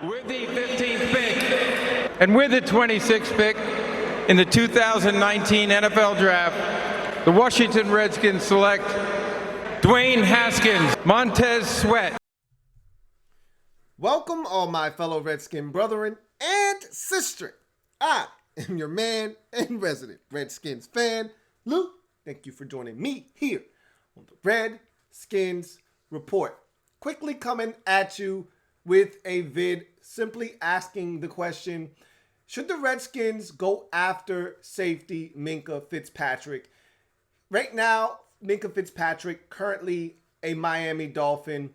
With the 15th pick and with the 26th pick in the 2019 NFL Draft, the Washington Redskins select Dwayne Haskins, Montez Sweat. Welcome, all my fellow Redskin brethren and sister. I am your man and resident Redskins fan, Lou. Thank you for joining me here on the Redskins Report. Quickly coming at you with a vid simply asking the question, should the Redskins go after safety Minkah Fitzpatrick? Right now, Minkah Fitzpatrick, currently a Miami Dolphin,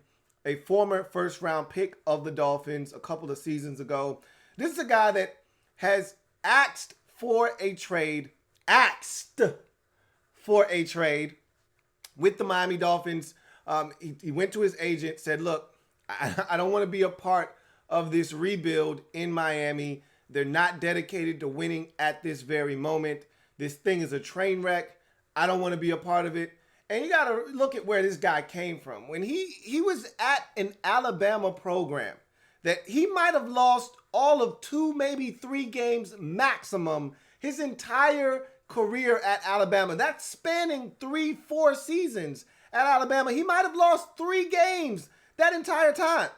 a former first-round pick of the Dolphins a couple of seasons ago. This is a guy that has asked for a trade with the Miami Dolphins. He went to his agent, said, look, I don't want to be a part of this rebuild in Miami. They're not dedicated to winning at this very moment. This thing is a train wreck. I don't want to be a part of it. And you got to look at where this guy came from. When he was at an Alabama program that he might have lost all of 2, maybe 3 games maximum his entire career at Alabama. That's spanning 3-4 seasons at Alabama. He might have lost 3 games that entire time.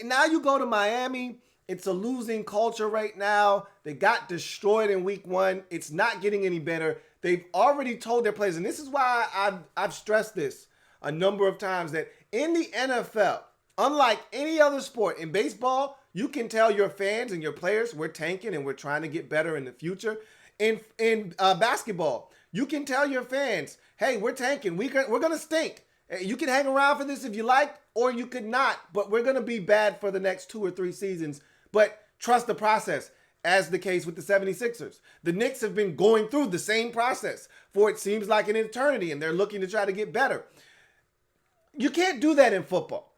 Now you go to Miami. It's a losing culture right now. They got destroyed in week 1. It's not getting any better. They've already told their players, and this is why I've stressed this a number of times, that in the NFL, unlike any other sport, in baseball, you can tell your fans and your players, we're tanking and we're trying to get better in the future. In basketball, you can tell your fans, hey, we're tanking. We're going to stink. You can hang around for this if you like, or you could not, but we're going to be bad for the next 2 or 3 seasons. But trust the process, as the case with the 76ers. The Knicks have been going through the same process for it seems like an eternity, and they're looking to try to get better. You can't do that in football.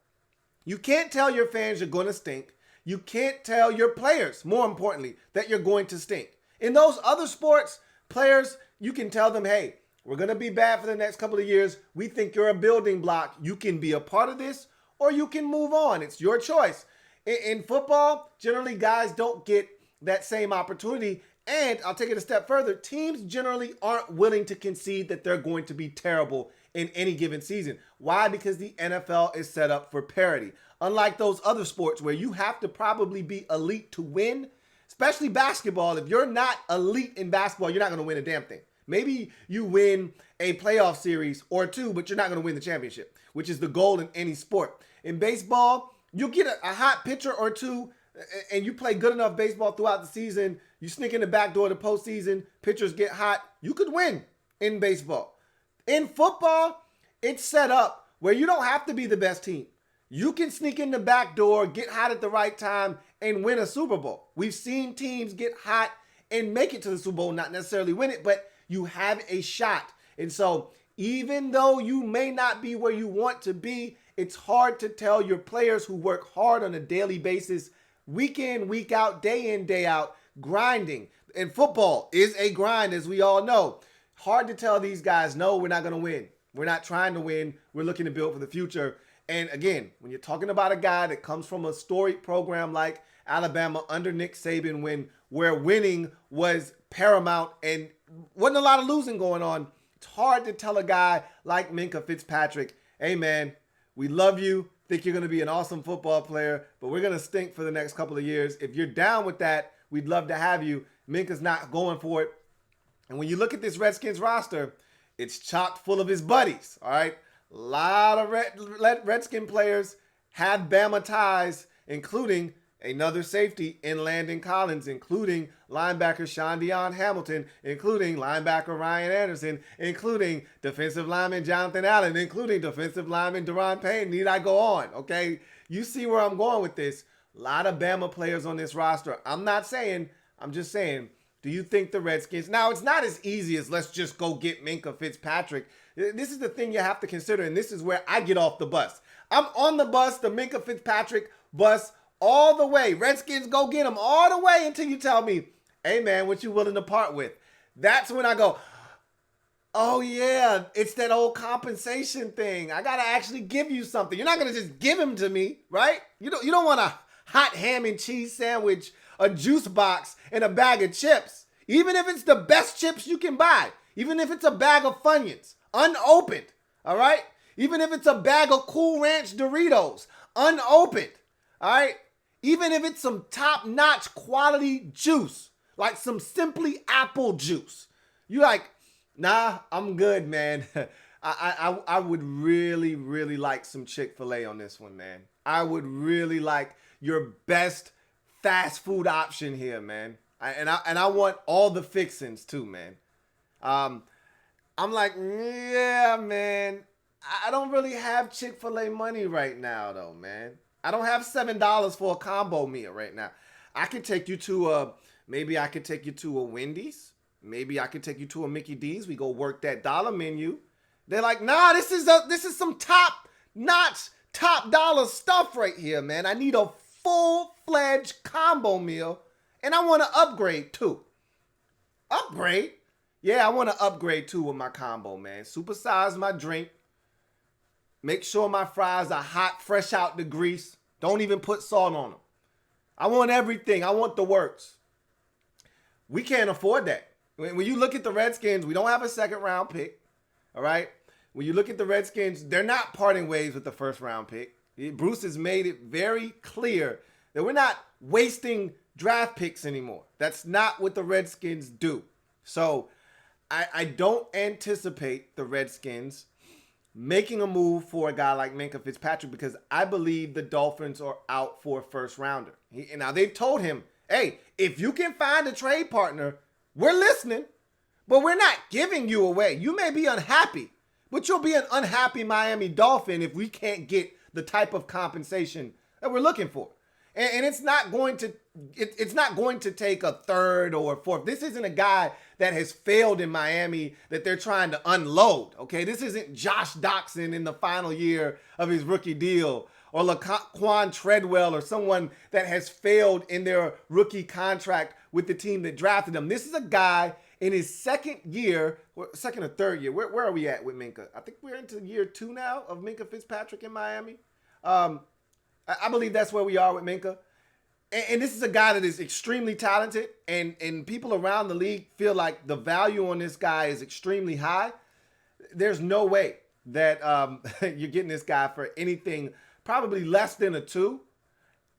You can't tell your fans you're going to stink. You can't tell your players, more importantly, that you're going to stink. In those other sports, players, you can tell them, hey, we're going to be bad for the next couple of years. We think you're a building block. You can be a part of this or you can move on. It's your choice. In football, generally guys don't get that same opportunity. And I'll take it a step further. Teams generally aren't willing to concede that they're going to be terrible in any given season. Why? Because the NFL is set up for parity. Unlike those other sports where you have to probably be elite to win, especially basketball. If you're not elite in basketball, you're not going to win a damn thing. Maybe you win a playoff series or 2, but you're not going to win the championship, which is the goal in any sport. In baseball, you get a hot pitcher or 2, and you play good enough baseball throughout the season. You sneak in the back door of the postseason, pitchers get hot. You could win in baseball. In football, it's set up where you don't have to be the best team. You can sneak in the back door, get hot at the right time, and win a Super Bowl. We've seen teams get hot and make it to the Super Bowl, not necessarily win it, but you have a shot. And so even though you may not be where you want to be, it's hard to tell your players who work hard on a daily basis, week in, week out, day in, day out, grinding. And football is a grind, as we all know. Hard to tell these guys, no, we're not going to win. We're not trying to win. We're looking to build for the future. And again, when you're talking about a guy that comes from a storied program like Alabama under Nick Saban, where winning was paramount and wasn't a lot of losing going on, it's hard to tell a guy like Minkah Fitzpatrick, hey man, we love you, think you're going to be an awesome football player, but we're going to stink for the next couple of years. If you're down with that, we'd love to have you. Minkah's not going for it. And when you look at this Redskins roster, it's chock full of his buddies, all right? A lot of Redskin players have Bama ties, including another safety in Landon Collins, including linebacker Sean Dion Hamilton, including linebacker Ryan Anderson, including defensive lineman Jonathan Allen, including defensive lineman Deron Payne. Need I go on? Okay, you see where I'm going with this. A lot of Bama players on this roster. I'm just saying, do you think the Redskins... Now, it's not as easy as let's just go get Minkah Fitzpatrick. This is the thing you have to consider, and this is where I get off the bus. I'm on the bus, the Minkah Fitzpatrick bus, all the way. Redskins, go get him all the way until you tell me, hey, man, what you willing to part with? That's when I go, oh, yeah, it's that old compensation thing. I got to actually give you something. You're not going to just give him to me, right? You don't want to hot ham and cheese sandwich, a juice box, and a bag of chips. Even if it's the best chips you can buy. Even if it's a bag of Funyuns, unopened, all right? Even if it's a bag of Cool Ranch Doritos, unopened, all right? Even if it's some top-notch quality juice, like some Simply apple juice. You like, nah, I'm good, man. I would really, really like some Chick-fil-A on this one, man. I would really like your best fast food option here, man. I want all the fixings too, man. I'm like, yeah, man. I don't really have Chick-fil-A money right now, though, man. I don't have $7 for a combo meal right now. I could take you to maybe I could take you to a Wendy's. Maybe I could take you to a Mickey D's. We go work that dollar menu. They're like, nah, this is some top-notch, top-dollar stuff right here, man. I need a full-fledged combo meal, and I want to upgrade too. Upgrade? Yeah, I want to upgrade too with my combo, man. Supersize my drink. Make sure my fries are hot, fresh out the grease. Don't even put salt on them. I want everything. I want the works. We can't afford that. When you look at the Redskins, we don't have a second-round pick, all right? When you look at the Redskins, they're not parting ways with the first-round pick. Bruce has made it very clear that we're not wasting draft picks anymore. That's not what the Redskins do. So I don't anticipate the Redskins making a move for a guy like Minkah Fitzpatrick because I believe the Dolphins are out for a first rounder. Now they've told him, hey, if you can find a trade partner, we're listening, but we're not giving you away. You may be unhappy, but you'll be an unhappy Miami Dolphin if we can't get the type of compensation that we're looking for. And it's not going to take a third or a fourth. This isn't a guy that has failed in Miami that they're trying to unload. Okay, this isn't Josh Doxson in the final year of his rookie deal, or Laquan Treadwell, or someone that has failed in their rookie contract with the team that drafted him. This is a guy in his second year, second or third year. Where are we at with Minkah? I think we're into year 2 now of Minkah Fitzpatrick in Miami. I believe that's where we are with Minkah. And this is a guy that is extremely talented, and people around the league feel like the value on this guy is extremely high. There's no way that you're getting this guy for anything probably less than a 2.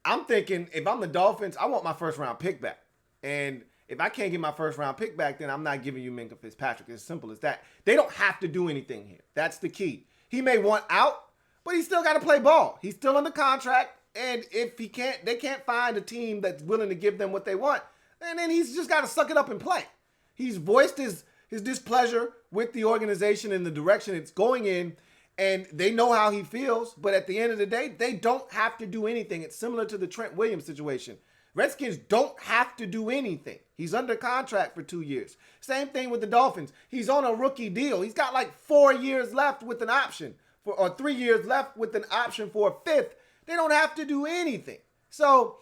I'm thinking if I'm the Dolphins, I want my first-round pick back. And if I can't get my first-round pick back, then I'm not giving you Minkah Fitzpatrick. It's as simple as that. They don't have to do anything here. That's the key. He may want out, but he's still got to play ball. He's still under contract. And if they can't find a team that's willing to give them what they want, and then he's just got to suck it up and play. He's voiced his displeasure with the organization and the direction it's going in, and they know how he feels. But at the end of the day, they don't have to do anything. It's similar to the Trent Williams situation. Redskins don't have to do anything. He's under contract for 2 years. Same thing with the Dolphins. He's on a rookie deal. He's got like 4 years left with an option, or 3 years left with an option for a 5th. They don't have to do anything. So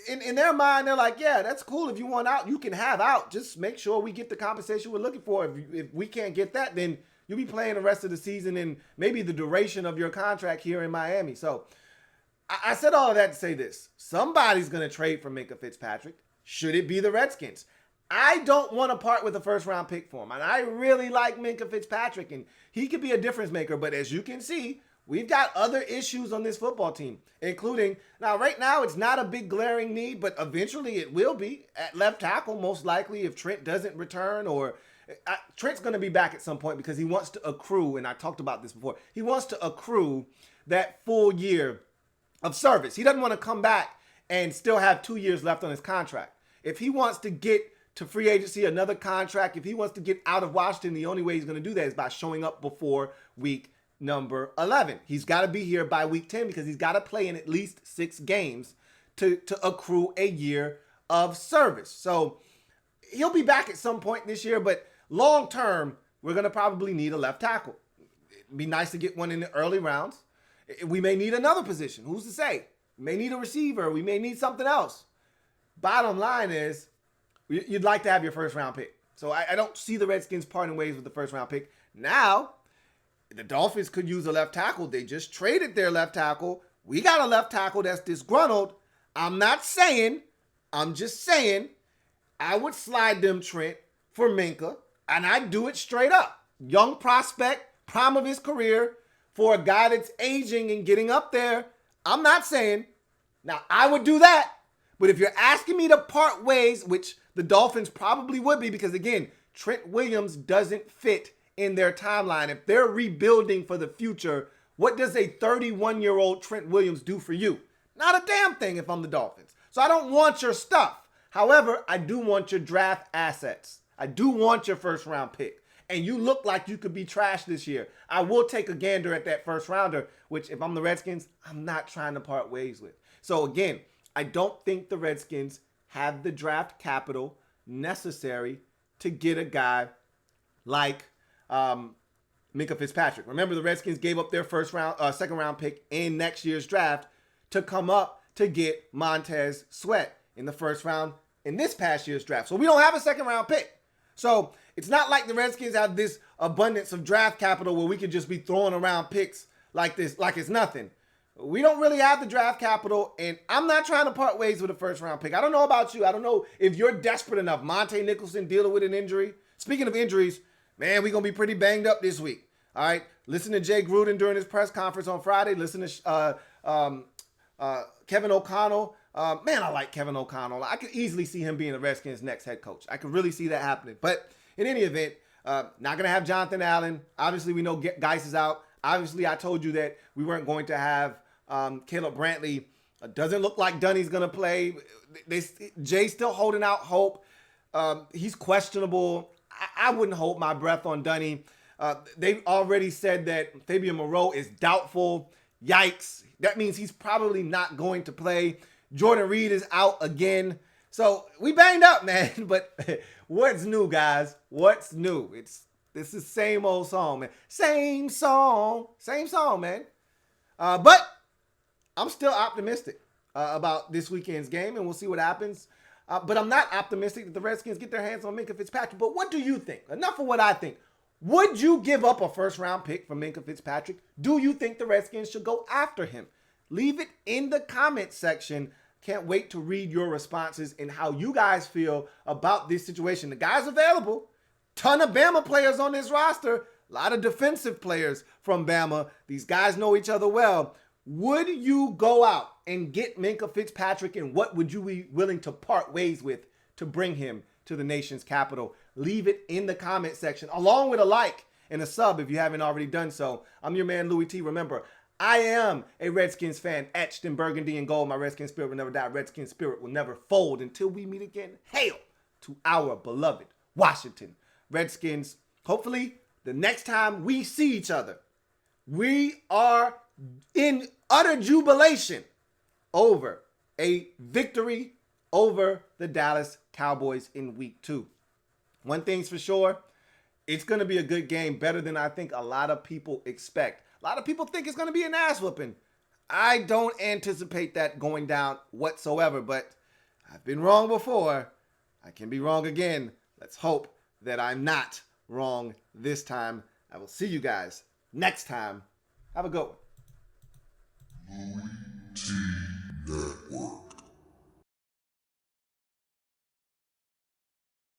in their mind, they're like, yeah, that's cool. If you want out, you can have out. Just make sure we get the compensation we're looking for. If we can't get that, then you'll be playing the rest of the season and maybe the duration of your contract here in Miami. So I said all of that to say this. Somebody's going to trade for Minkah Fitzpatrick. Should it be the Redskins? I don't want to part with a first-round pick for him. And I really like Minkah Fitzpatrick, and he could be a difference maker. But as you can see, we've got other issues on this football team, including, now right now it's not a big glaring need, but eventually it will be at left tackle, most likely if Trent doesn't return, or Trent's going to be back at some point because he wants to accrue, and I talked about this before, he wants to accrue that full year of service. He doesn't want to come back and still have 2 years left on his contract. If he wants to get to free agency, another contract, if he wants to get out of Washington, the only way he's going to do that is by showing up before week number 11. He's got to be here by week 10 because he's got to play in at least 6 games to accrue a year of service. So he'll be back at some point this year, but long term, we're going to probably need a left tackle. It'd be nice to get one in the early rounds. We may need another position. Who's to say? We may need a receiver. We may need something else. Bottom line is, you'd like to have your first round pick. So I don't see the Redskins parting ways with the first round pick. Now, the Dolphins could use a left tackle. They just traded their left tackle. We got a left tackle that's disgruntled. I'm not saying, I'm just saying, I would slide them Trent for Minkah, and I'd do it straight up. Young prospect, prime of his career, for a guy that's aging and getting up there. I'm not saying. Now, I would do that. But if you're asking me to part ways, which the Dolphins probably would be, because again, Trent Williams doesn't fit in their timeline. If they're rebuilding for the future, what does a 31-year-old Trent Williams do for you? Not a damn thing if I'm the Dolphins. So I don't want your stuff. However, I do want your draft assets. I do want your first round pick. And you look like you could be trashed this year. I will take a gander at that first rounder, which if I'm the Redskins, I'm not trying to part ways with. So again, I don't think the Redskins have the draft capital necessary to get a guy like Minkah Fitzpatrick. Remember, the Redskins gave up their second round pick in next year's draft to come up to get Montez Sweat in the first round in this past year's draft. So we don't have a second round pick. So it's not like the Redskins have this abundance of draft capital where we could just be throwing around picks like this, like it's nothing. We don't really have the draft capital, and I'm not trying to part ways with a first round pick. I don't know about you. I don't know if you're desperate enough. Monte Nicholson dealing with an injury. Speaking of injuries, man, we're going to be pretty banged up this week. All right. Listen to Jay Gruden during his press conference on Friday. Listen to Kevin O'Connell. Man, I like Kevin O'Connell. I could easily see him being the Redskins' next head coach. I could really see that happening. But in any event, not going to have Jonathan Allen. Obviously, we know Geis is out. Obviously, I told you that we weren't going to have Caleb Brantley. Doesn't look like Dunny's going to play. Jay's still holding out hope. He's questionable. I wouldn't hold my breath on Dunny. They've already said that Fabian Moreau is doubtful. Yikes. That means he's probably not going to play. Jordan Reed is out again. So we banged up, man. But what's new, guys? What's new? This is same old song, man. Same song, man. But I'm still optimistic about this weekend's game, and we'll see what happens. But I'm not optimistic that the Redskins get their hands on Minkah Fitzpatrick. But what do you think? Enough of what I think. Would you give up a first-round pick for Minkah Fitzpatrick? Do you think the Redskins should go after him? Leave it in the comments section. Can't wait to read your responses and how you guys feel about this situation. The guy's available. Ton of Bama players on this roster. A lot of defensive players from Bama. These guys know each other well. Would you go out and get Minkah Fitzpatrick, and what would you be willing to part ways with to bring him to the nation's capital? Leave it in the comment section, along with a like and a sub if you haven't already done so. I'm your man, Louie T. Remember, I am a Redskins fan, etched in burgundy and gold. My Redskins spirit will never die. Redskins spirit will never fold until we meet again. Hail to our beloved Washington Redskins. Hopefully, the next time we see each other, we are in utter jubilation over a victory over the Dallas Cowboys in week 2. One thing's for sure, it's going to be a good game, better than I think a lot of people expect. A lot of people think it's going to be an ass whooping. I don't anticipate that going down whatsoever, but I've been wrong before. I can be wrong again. Let's hope that I'm not wrong this time. I will see you guys next time. Have a good one. Louie T Network.